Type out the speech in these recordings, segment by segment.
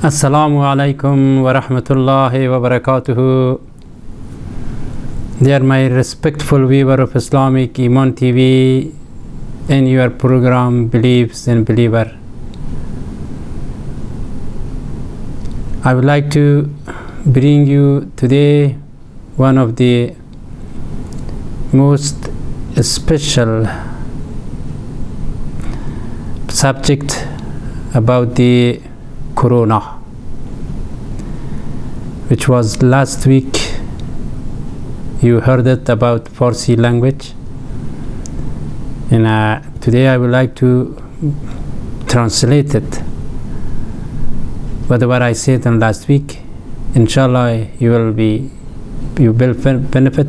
Assalamu alaikum wa rahmatullahi wa barakatuhu. Dear my respectful viewer of Islamic Iman TV in your program Beliefs and Believer. I would like to bring you today one of the most special subject about the Corona, which was last week. You heard it about Farsi language, and today I would like to translate it. Whatever I said on last week, inshallah you will benefit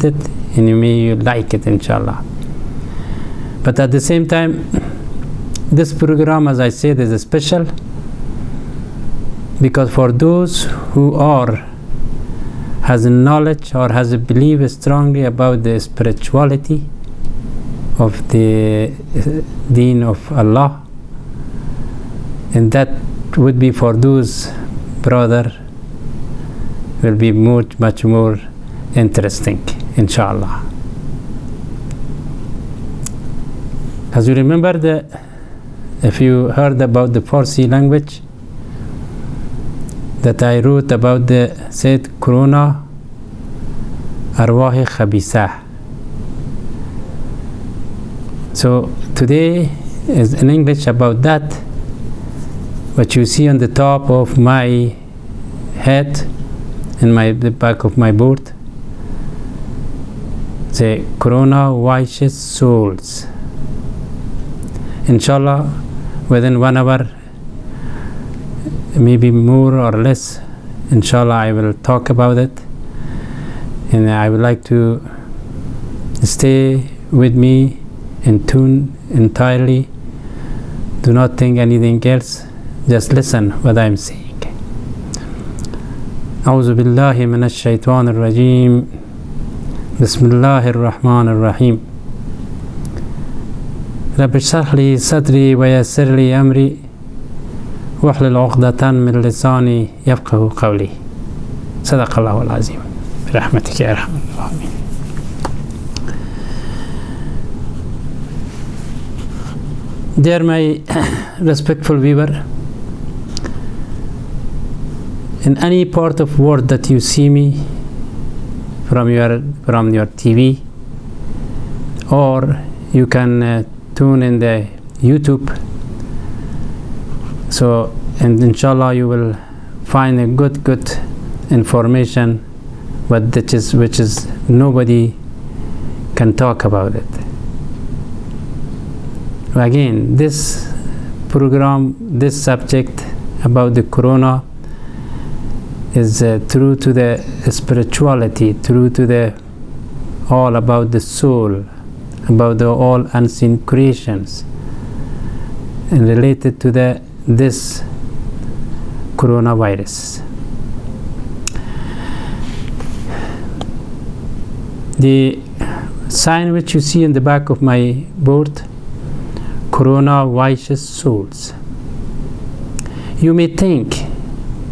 it, and you may like it, inshallah. But at the same time, this program, as I said, is special because for those who has knowledge or has a belief strongly about the spirituality of the deen of Allah, and that would be for those brother will be much more interesting, inshallah. As you remember, if you heard about the Farsi language that I wrote about said Corona Arwah Khabisa. So today is in English about that, what you see on the top of my head and the back of my board, say Corona vicious souls. Inshallah, within 1 hour, maybe more or less, inshallah, I will talk about it, and I would like to stay with me in tune entirely. Do not think anything else, just listen what I am saying. أعوذ بالله من الشيطان الرجيم بسم الله الرحمن الرحيم رب اشرح لي صدري ويسر لي أمري واحلل عقدة من لساني يفقه قولي صدق الله العظيم برحمتك يا أرحم الراحمين. Dear my respectful viewer, in any part of world that you see me from your TV, or you can tune in the YouTube, so and inshallah you will find a good information which is nobody can talk about it. Again, this program, this subject about the Corona is true to the spirituality, true to the all about the soul, about the all unseen creations, and related to this coronavirus. The sign which you see in the back of my board, Corona vicious souls. You may think,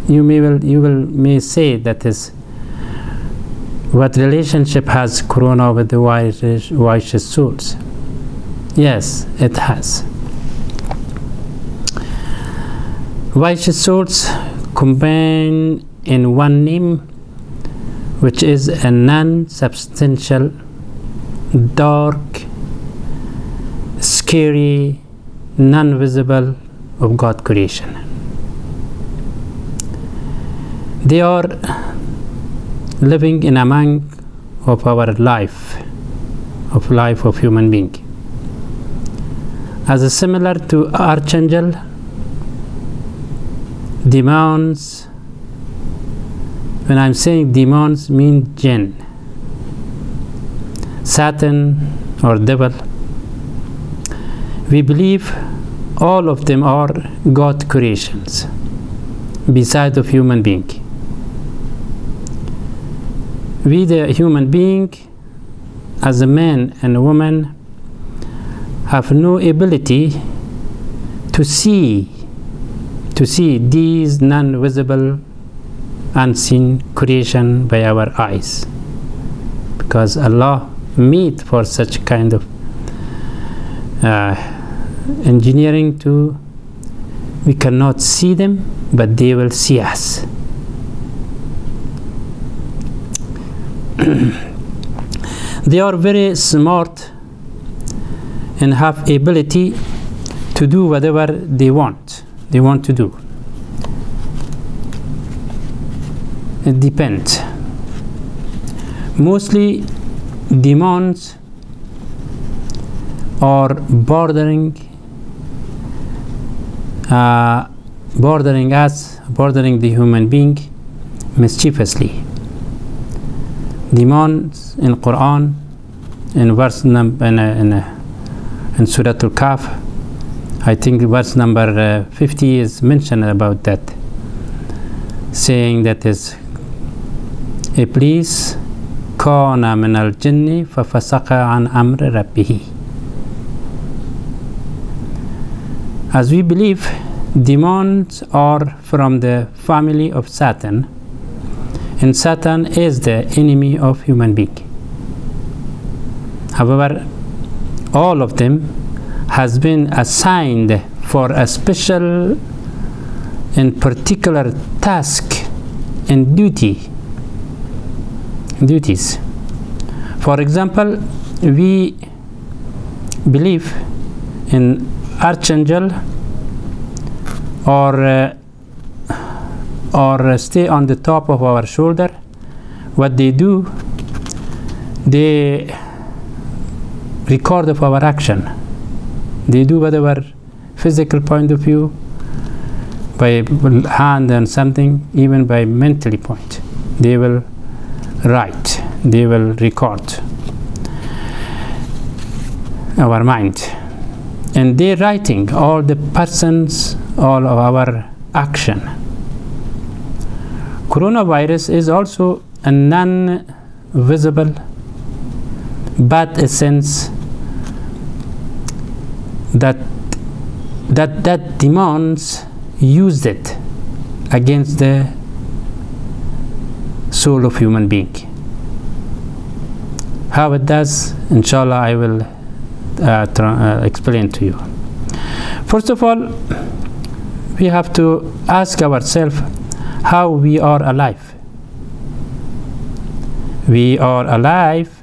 you may say that is what relationship has Corona with the vicious souls? Yes, it has. Vicious souls combine in one name, which is a non-substantial, dark, scary, non-visible of God creation. They are living in among of our life of human being. As similar to archangel, demons. When I'm saying demons, mean jinn, Satan or devil. We believe all of them are God creations beside of human being. We the human being as a man and a woman have no ability to see to see these non-visible, unseen creation by our eyes, because Allah made for such kind of engineering to, we cannot see them, but they will see us. They are very smart and have ability to do whatever they want to do. It depends. Mostly demons are bordering the human being mischievously. Demons in Quran, in verse in Surah Al-Kahf, I think verse number 50 is mentioned about that, saying that is Iblis kana min al-jinni fafasaqa an amri rabbih. As we believe, demons are from the family of Satan, and Satan is the enemy of human being. However, all of them has been assigned for a special and particular task and duties. For example, we believe in archangel or stay on the top of our shoulder. What they do, they record of our action. They do whatever physical point of view, by hand and something, even by mentally point. They will write, they will record our mind. And they're writing all the persons, all of our action. Coronavirus is also a non-visible bad essence that demons used it against the soul of human being. How it does, inshallah, I will explain to you. First of all, we have to ask ourselves how we are alive. We are alive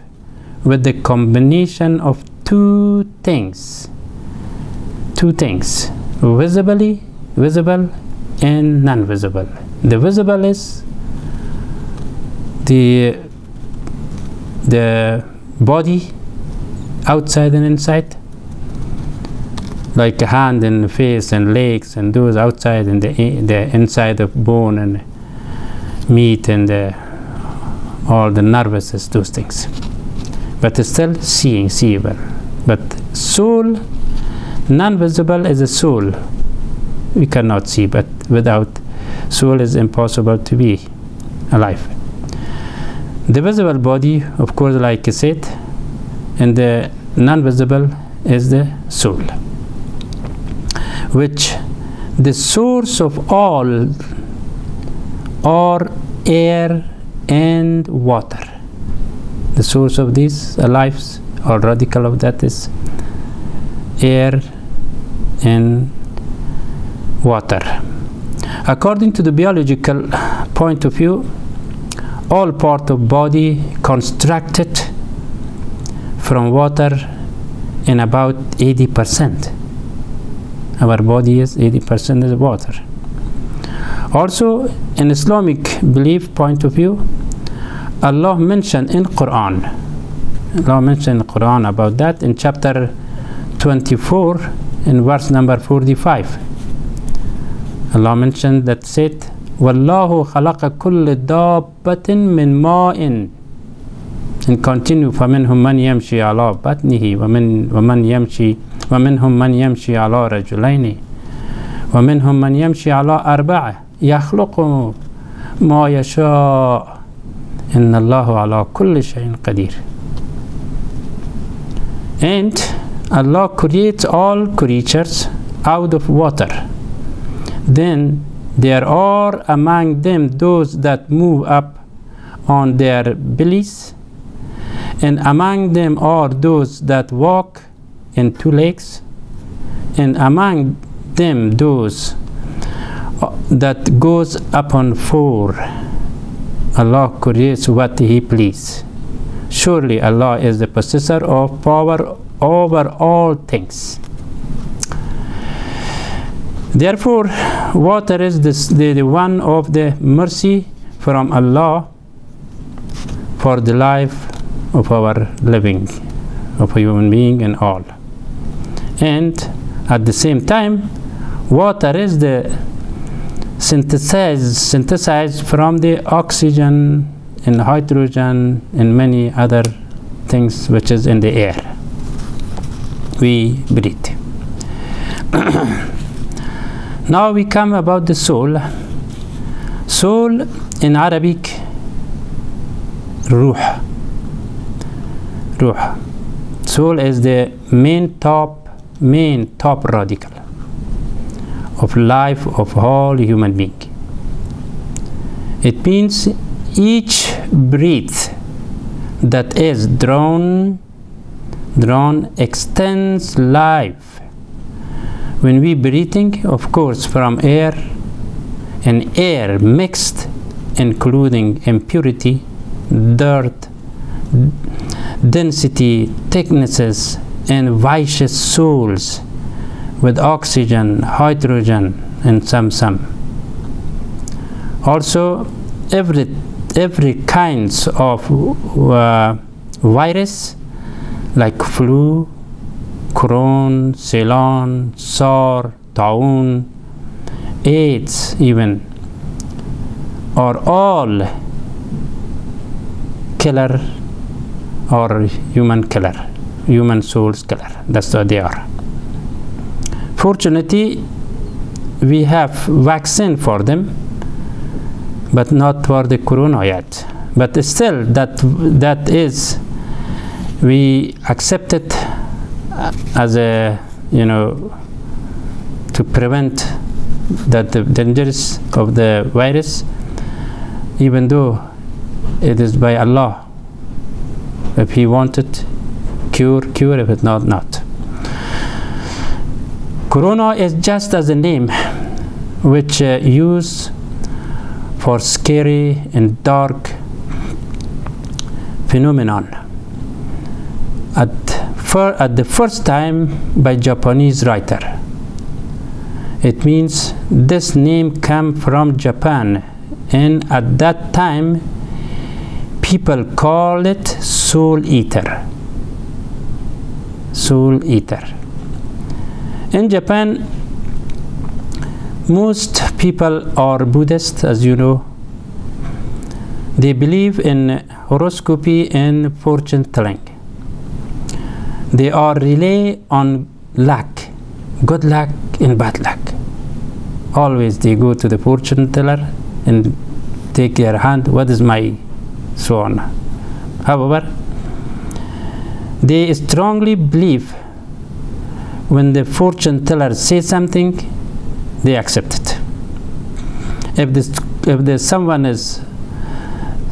with the combination of two things, visible and non-visible. The visible is the body, outside and inside, like a hand and face and legs and those outside, and the inside of bone and meat and all the nervous, those things. But it's still seeable. But soul, non-visible is a soul. We cannot see, but without soul is impossible to be alive. The visible body, of course, like I said, and the non-visible is the soul, which the source of all are air and water. The source of these lives, or radical of that, is air and water. According to the biological point of view, all part of body constructed from water in about 80%. Our body is 80% is water. Also, in Islamic belief point of view, Allah mentioned in Quran about that in chapter 24 in verse number 45. Allah mentioned that, said, Wallahu khalaqa kulla dabbatin min ma'in, and continue, فَمِنْهُمْ مَنْ يَمْشِي عَلَى بَطْنِهِ وَمِنْهُمْ مَنْ يَمْشِي عَلَى رَجُلَيْنِ وَمِنْهُمْ مَنْ يَمْشِي عَلَى أَرْبَعَةٍ يَخْلُقُ مَا يَشَاءُ إِنَّ اللَّهَ عَلَى كُلِّ شَيْءٍ قَدِيرٌ. And Allah creates all creatures out of water. Then there are among them those that move up on their bellies, and among them are those that walk in two legs, and among them those that goes upon four. Allah creates what He please. Surely Allah is the possessor of power over all things. Therefore, water is the one of the mercy from Allah for the life of our living, of a human being and all. And at the same time, water is the synthesized from the oxygen and hydrogen and many other things which is in the air we breathe. Now we come about the soul. Soul in Arabic, ruh. Soul is the main top radical of life of all human being. It means each breath that is drawn extends life. When we breathing, of course, from air, and air mixed, including impurity, dirt, density, thicknesses, and vicious souls, with oxygen, hydrogen, and some. Also, every kinds of virus like flu, Crohn, Ceylon, SARS, Taun, AIDS even, are all killer or human souls killer. That's what they are. Fortunately, we have vaccine for them, but not for the corona yet. But still, that is, we accept it as a, to prevent that the dangers of the virus, even though it is by Allah. If He wanted, cure, if it not. Corona is just as a name which used for scary and dark phenomenon at the first time by Japanese writer. It means this name came from Japan, and at that time people call it soul eater. In Japan, most people are Buddhist, as you know. They believe in horoscopy and fortune telling. They are rely on luck, good luck and bad luck. Always they go to the fortune teller and take their hand, what is my so on. However, they strongly believe when the fortune teller says something, they accept it. If someone is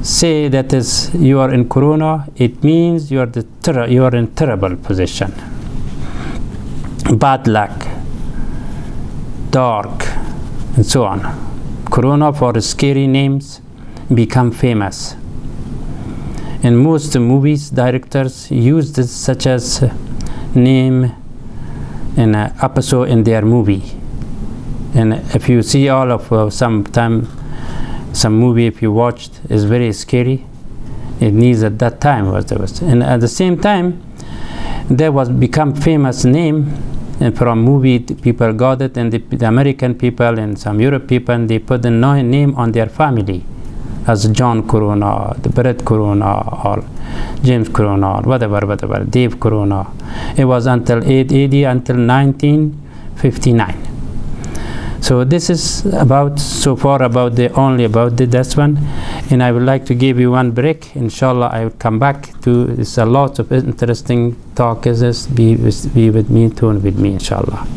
say that is you are in corona, it means you are in terrible position, bad luck, dark, and so on. Corona, for scary names, become famous, and most movies directors use this such as name in an episode in their movie. And if you see all of some movie, if you watched, is very scary. It needs at that time was, and at the same time, there was become famous name, and from movie people got it, and the American people and some Europe people, and they put the name on their family, as John Corona, the Brett Corona, or James Corona, or whatever, Dave Corona. It was until 1959. So this is so far about this one, and I would like to give you one break. Inshallah, I will come back to this. A lot of interesting talk is this. Be with me, tune with me, inshallah.